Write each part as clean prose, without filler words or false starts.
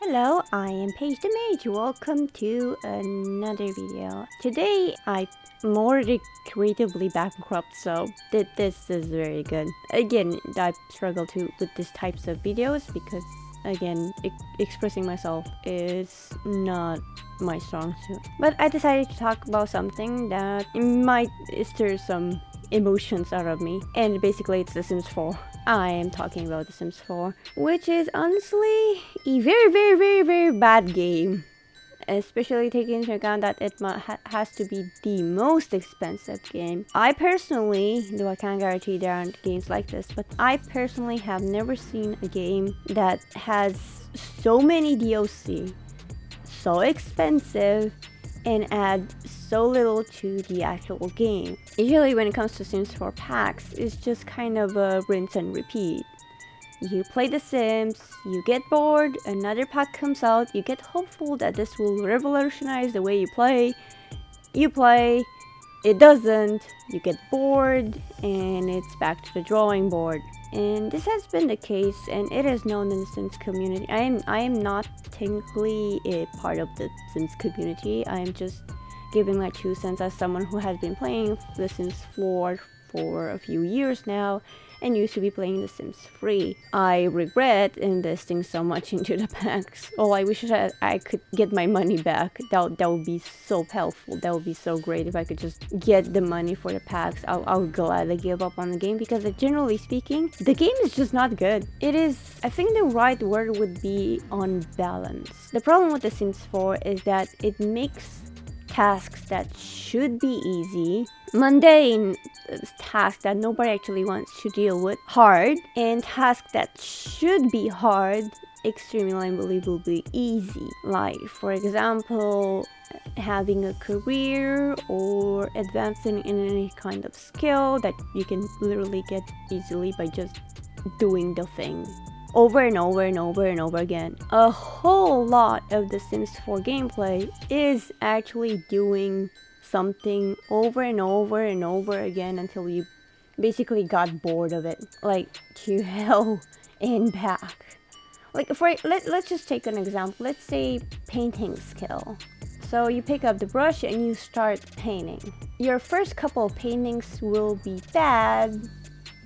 Hello, I am Paige the Mage. Welcome to another video. Today I'm more creatively bankrupt, so this is very good. Again, I struggle with these types of videos because again, expressing myself is not my strong suit. But I decided to talk about something that might stir some emotions out of me, and basically it's The Sims 4. I am talking about The Sims 4, which is honestly a very bad game. Especially taking into account that it has to be the most expensive game. I personally, though I can't guarantee there aren't games like this, but I personally have never seen a game that has so many DLC, so expensive, and add so little to the actual game. Usually when it comes to Sims 4 packs, it's just kind of a rinse and repeat. You play The Sims, you get bored, another pack comes out, you get hopeful that this will revolutionize the way you play, it doesn't, you get bored, and it's back to the drawing board. And this has been the case, and it is known in the Sims community. I am not technically a part of the Sims community. I am just giving my 2 cents as someone who has been playing The Sims 4 for a few years now and used to be playing The Sims 3. I regret investing so much into the packs. Oh, I wish that I could get my money back. That would be so helpful. That would be so great if I could just get the money for the packs. I would gladly give up on the game because generally speaking, the game is just not good. It is, I think the right word would be unbalanced. The problem with The Sims 4 is that it makes tasks that should be easy, mundane tasks that nobody actually wants to deal with, hard, and tasks that should be hard, extremely unbelievably easy. Like, for example, having a career or advancing in any kind of skill that you can literally get easily by just doing the thing over and over and over and over again. A whole lot of the Sims 4 gameplay is actually doing something over and over and over again until you basically got bored of it. Like, to hell and back. Like, let's just take an example. Let's say painting skill. So you pick up the brush and you start painting. Your first couple of paintings will be bad,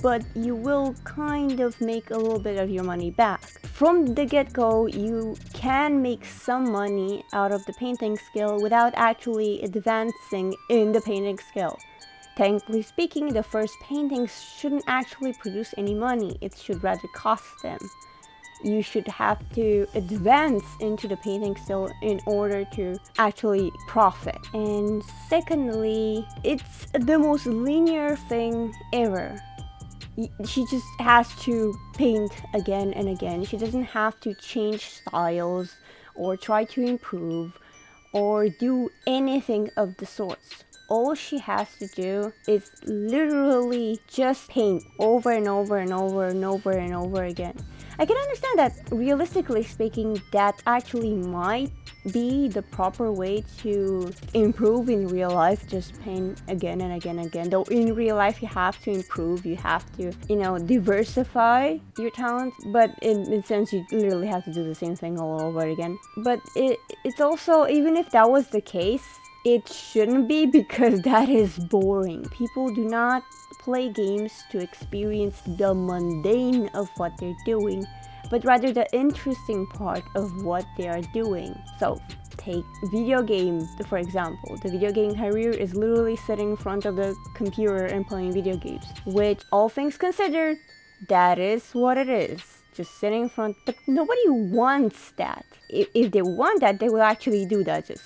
but you will kind of make a little bit of your money back. From the get-go, you can make some money out of the painting skill without actually advancing in the painting skill. Technically speaking, the first paintings shouldn't actually produce any money. It should rather cost them. You should have to advance into the painting skill in order to actually profit. And secondly, it's the most linear thing ever. She just has to paint again and again. She doesn't have to change styles or try to improve or do anything of the sorts. All she has to do is literally just paint over and over and over and over and over again. I can understand that realistically speaking, that actually might be the proper way to improve in real life, just paint again and again and again. Though in real life you have to improve, you have to, diversify your talents, but in sense you literally have to do the same thing all over again. But it's also, even if that was the case, it shouldn't be, because that is boring. People do not play games to experience the mundane of what they're doing, but rather the interesting part of what they are doing. So take video game, for example. The video game career is literally sitting in front of the computer and playing video games, which, all things considered, that is what it is. Just sitting in front, but nobody wants that. If they want that, they will actually do that. Just,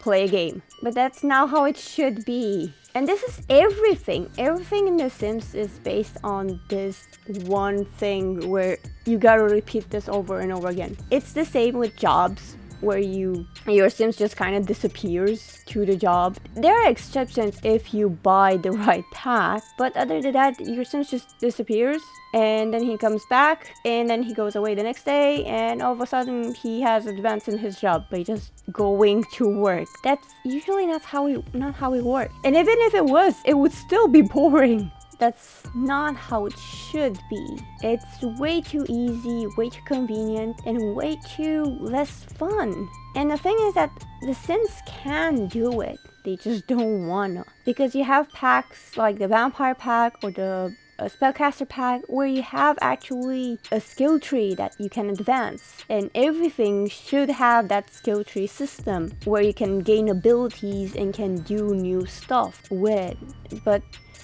play a game. But that's not how it should be. And this is everything. Everything in The Sims is based on this one thing where you gotta repeat this over and over again. It's the same with jobs, where your Sims just kind of disappears to the job. There are exceptions if you buy the right pack, but other than that, your Sims just disappears, and then he comes back, and then he goes away the next day, and all of a sudden he has advanced in his job by just going to work. That's usually not how it works. And even if it was, it would still be boring. that's not how it should be. It's way too easy, way too convenient, and way too less fun. And the thing is that The Sims can do it. They just don't wanna. Because you have packs like the Vampire Pack or the Spellcaster Pack where you have actually a skill tree that you can advance. And everything should have that skill tree system where you can gain abilities and can do new stuff with. But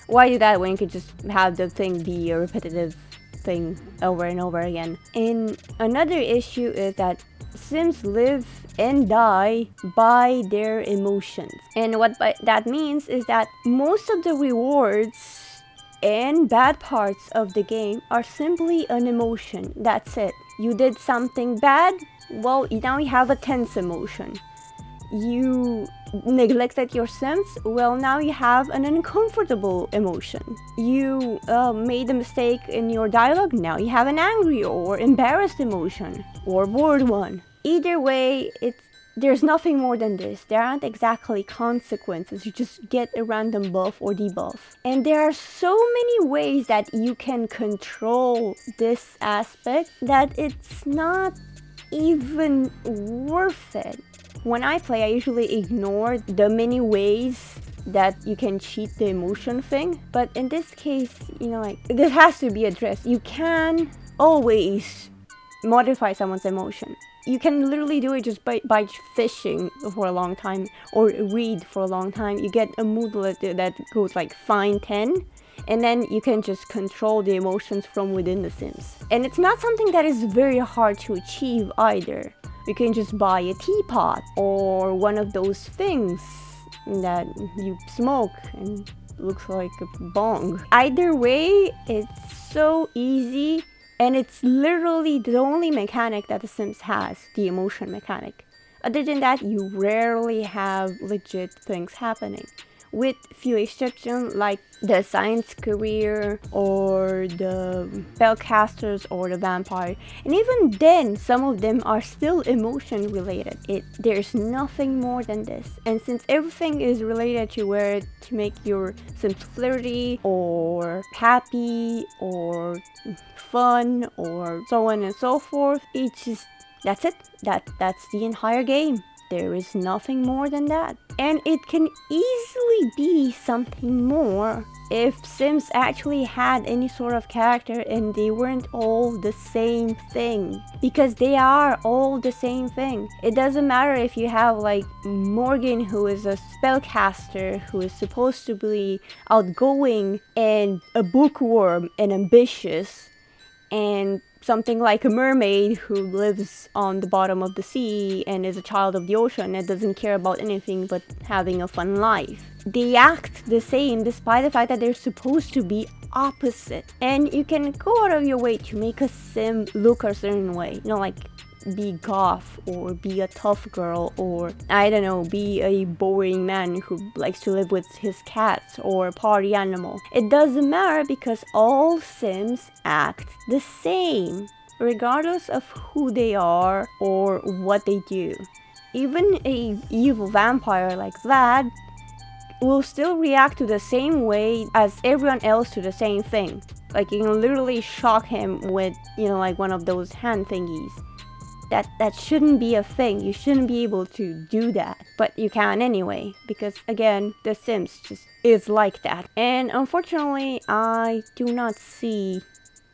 why do that when you could just have the thing be a repetitive thing over and over again? And another issue is that Sims live and die by their emotions. And what that means is that most of the rewards and bad parts of the game are simply an emotion. That's it. You did something bad, well, now you have a tense emotion. You neglected your Sims, well, now you have an uncomfortable emotion. You made a mistake in your dialogue, now you have an angry or embarrassed emotion, or bored one. Either way, there's nothing more than this. There aren't exactly consequences. You just get a random buff or debuff. And there are so many ways that you can control this aspect that it's not even worth it. When I play, I usually ignore the many ways that you can cheat the emotion thing. But in this case, this has to be addressed. You can always modify someone's emotion. You can literally do it just by fishing for a long time or read for a long time. You get a moodlet that goes like fine 10, and then you can just control the emotions from within the Sims. And it's not something that is very hard to achieve either. You can just buy a teapot or one of those things that you smoke and looks like a bong. Either way, it's so easy. And it's literally the only mechanic that The Sims has, the emotion mechanic. Other than that, you rarely have legit things happening. With few exceptions like the science career or the spellcasters or the vampire. And even then, some of them are still emotion related. There's nothing more than this. And since everything is related to make your Sims flirty or happy or fun or so on and so forth, that's it. That's the entire game. There is nothing more than that. And it can easily be something more if Sims actually had any sort of character and they weren't all the same thing. Because they are all the same thing. It doesn't matter if you have like Morgan, who is a spellcaster, who is supposed to be outgoing and a bookworm and ambitious, and something like a mermaid who lives on the bottom of the sea and is a child of the ocean and doesn't care about anything but having a fun life. They act the same despite the fact that they're supposed to be opposite. And you can go out of your way to make a Sim look a certain way. Like be goth or be a tough girl or, I don't know, be a boring man who likes to live with his cats or a party animal. It doesn't matter because all Sims act the same, regardless of who they are or what they do. Even a evil vampire like Vlad will still react to the same way as everyone else to the same thing. Like you can literally shock him with, like one of those hand thingies. That shouldn't be a thing. You shouldn't be able to do that. But you can anyway, because again, The Sims just is like that. And unfortunately, I do not see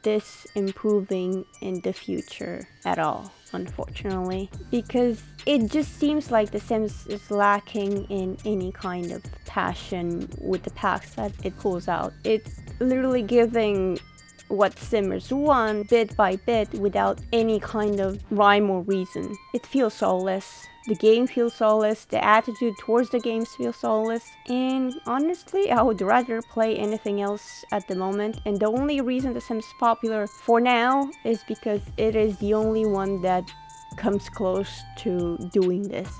this improving in the future at all, unfortunately. Because it just seems like The Sims is lacking in any kind of passion with the packs that it pulls out. It's literally giving what Simmers want bit by bit without any kind of rhyme or reason. It feels soulless. The game feels soulless. The attitude towards the games feels soulless. And honestly, I would rather play anything else at the moment. And the only reason The Sims is popular for now is because it is the only one that comes close to doing this.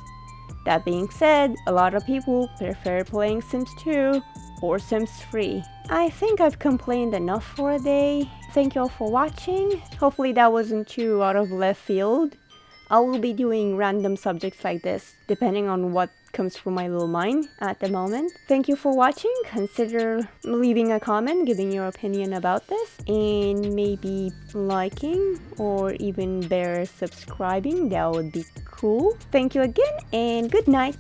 That being said, a lot of people prefer playing Sims 2 or Sims 3. I think I've complained enough for a day. Thank you all for watching. Hopefully that wasn't too out of left field. I will be doing random subjects like this, depending on what comes from my little mind at the moment. Thank you for watching. Consider leaving a comment, giving your opinion about this, and maybe liking or even better subscribing. That would be cool. Thank you again, and good night.